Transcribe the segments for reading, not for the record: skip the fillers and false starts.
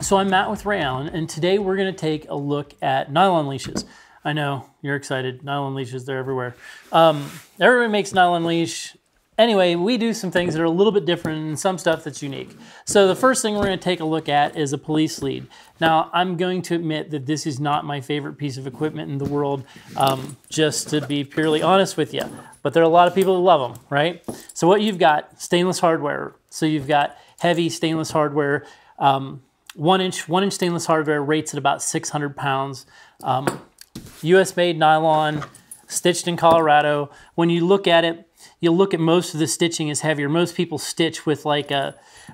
So I'm Matt with Ray Allen, and today we're going to take a look at nylon leashes. I know, you're excited. Nylon leashes, they're everywhere. Everybody makes nylon leash. Anyway, we do some things that are a little bit different and some stuff that's unique. So the first thing we're going to take a look at is a police lead. Now, I'm going to admit that this is not my favorite piece of equipment in the world, just to be purely honest with you. But there are a lot of people who love them, right? So what you've got, stainless hardware. So you've got heavy stainless hardware. 1 inch stainless hardware rates at about 600 pounds. US made nylon, stitched in Colorado. When you look at it, you'll look at most of the stitching is heavier. Most people stitch with like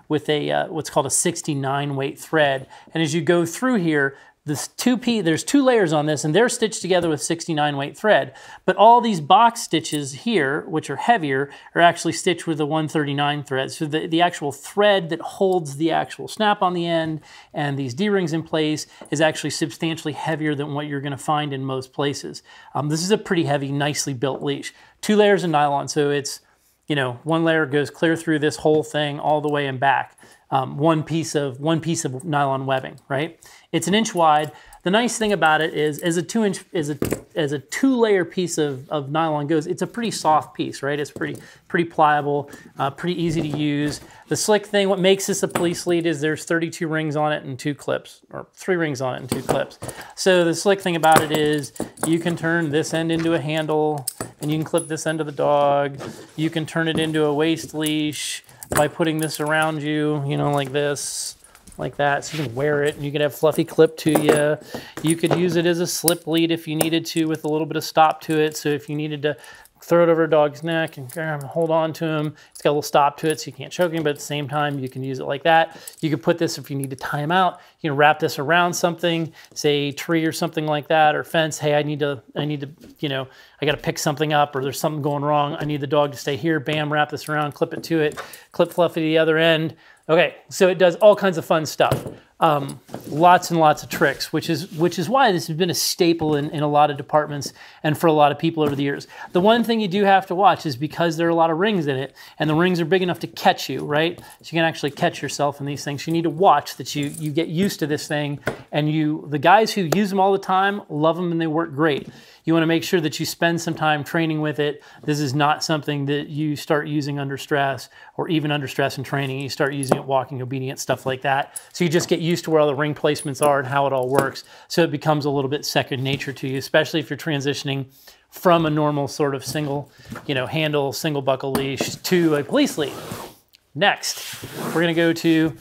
what's called a 69 weight thread. And as you go through here, there's two layers on this, and they're stitched together with 69 weight thread. But all these box stitches here, which are heavier, are actually stitched with a 139 thread. So the actual thread that holds the actual snap on the end and these D-rings in place is actually substantially heavier than what you're going to find in most places. This is a pretty heavy, nicely built leash. 2 layers of nylon, so it's, you know, 1 layer goes clear through this whole thing all the way and back. One piece of nylon webbing, right? It's 1 inch wide. The nice thing about it is, as a 2-layer piece of nylon goes, it's a pretty soft piece, right? It's pretty pliable, pretty easy to use. The slick thing, what makes this a police lead is there's 32 rings on it and 2 clips, or 3 rings on it and 2 clips. So the slick thing about it is you can turn this end into a handle, and you can clip this end of the dog. You can turn it into a waist leash by putting this around you, you know, like this, like that, so you can wear it and you can have fluffy clip to you. You could use it as a slip lead if you needed to, with a little bit of stop to it. So if you needed to throw it over a dog's neck and hold on to him, it's got a little stop to it so you can't choke him, but at the same time you can use it like that. You could put this, if you need to tie him out, you can wrap this around something, say a tree or something like that, or fence. Hey, I need to, you know, I got to pick something up, or there's something going wrong. I need the dog to stay here. Bam, wrap this around, clip it to it, clip fluffy to the other end. Okay, so it does all kinds of fun stuff. Lots and lots of tricks, which is why this has been a staple in a lot of departments and for a lot of people over the years. The one thing you do have to watch is because there are a lot of rings in it, and the rings are big enough to catch you, right? So you can actually catch yourself in these things. You need to watch that you get used to this thing, and the guys who use them all the time love them and they work great. You want to make sure that you spend some time training with it. This is not something that you start using under stress, or even under stress in training. You start using it walking, obedience, stuff like that. So you just get used to where all the ring placements are and how it all works. So it becomes a little bit second nature to you, especially if you're transitioning from a normal sort of single, you know, handle, single buckle leash to a police lead. Next, we're going to go to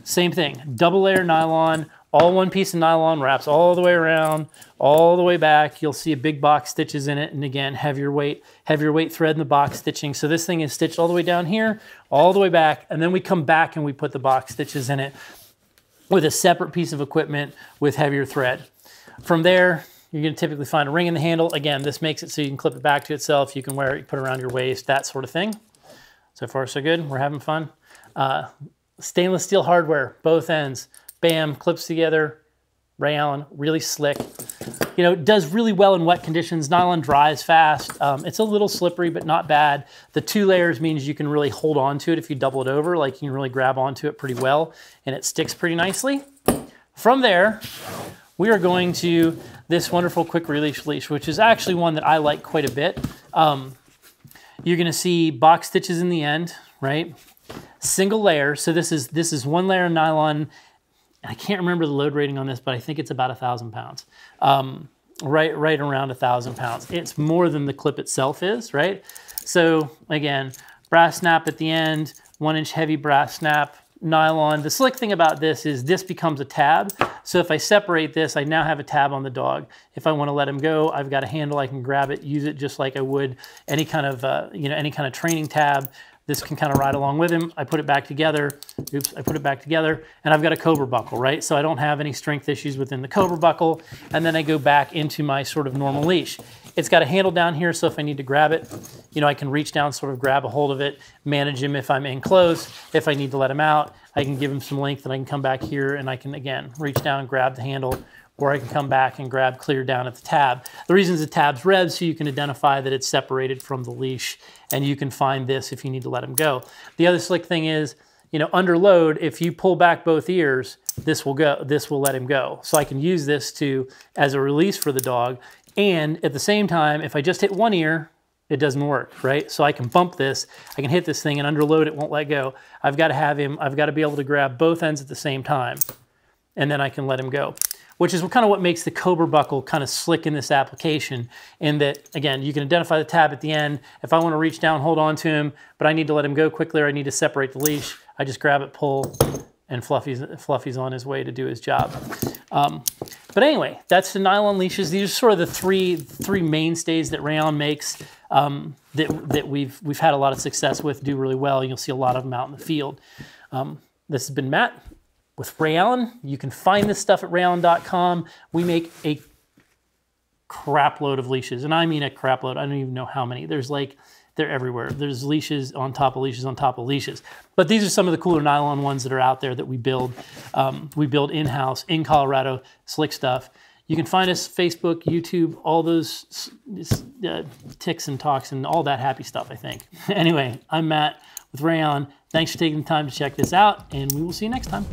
same thing, double layer nylon. All one piece of nylon, wraps all the way around, all the way back. You'll see a big box stitches in it, and again, heavier weight thread in the box stitching. So this thing is stitched all the way down here, all the way back, and then we come back and we put the box stitches in it with a separate piece of equipment with heavier thread. From there, you're going to typically find a ring in the handle. Again, this makes it so you can clip it back to itself. You can wear it, you put it around your waist, that sort of thing. So far, so good. We're having fun. Stainless steel hardware, both ends. Bam, clips together. Ray Allen, really slick. You know, it does really well in wet conditions. Nylon dries fast. It's a little slippery, but not bad. The 2 layers means you can really hold on to it if you double it over. Like, you can really grab onto it pretty well, and it sticks pretty nicely. From there, we are going to this wonderful quick release leash, which is actually one that I like quite a bit. You're gonna see box stitches in the end, right? Single layer, so this is 1 layer of nylon. I can't remember the load rating on this, but I think it's about 1,000 pounds. Right around 1,000 pounds. It's more than the clip itself is, right? So again, brass snap at the end, 1 inch heavy brass snap, nylon. The slick thing about this is this becomes a tab. So if I separate this, I now have a tab on the dog. If I want to let him go, I've got a handle, I can grab it, use it just like I would any kind of, you know, any kind of training tab. This can kind of ride along with him. I put it back together. Oops, I put it back together, and I've got a Cobra buckle, right? So I don't have any strength issues within the Cobra buckle, and then I go back into my sort of normal leash. It's got a handle down here, so if I need to grab it, you know, I can reach down, sort of grab a hold of it, manage him if I'm in close. If I need to let him out, I can give him some length, and I can come back here, and I can, again, reach down and grab the handle, or I can come back and grab clear down at the tab. The reason is the tab's red, so you can identify that it's separated from the leash, and you can find this if you need to let him go. The other slick thing is, you know, under load, if you pull back both ears, this will go. This will let him go. So I can use this as a release for the dog. And at the same time, if I just hit one ear, it doesn't work, right? So I can bump this, I can hit this thing and under load, it won't let go. I've got to be able to grab both ends at the same time, and then I can let him go, which is kind of what makes the Cobra buckle kind of slick in this application, in that, again, you can identify the tab at the end. If I want to reach down, hold on to him, but I need to let him go quickly, or I need to separate the leash, I just grab it, pull, and Fluffy's on his way to do his job. But anyway, that's the nylon leashes. These are sort of the three mainstays that Rayon makes, that we've had a lot of success with, do really well. You'll see a lot of them out in the field. This has been Matt with Rayon. You can find this stuff at rayon.com. We make a crap load of leashes, and I mean a crap load. I don't even know how many. They're everywhere. There's leashes on top of leashes on top of leashes. But these are some of the cooler nylon ones that are out there that we build. We build in-house in Colorado, slick stuff. You can find us Facebook, YouTube, all those ticks and talks and all that happy stuff, I think. Anyway, I'm Matt with Rayon. Thanks for taking the time to check this out, and we will see you next time.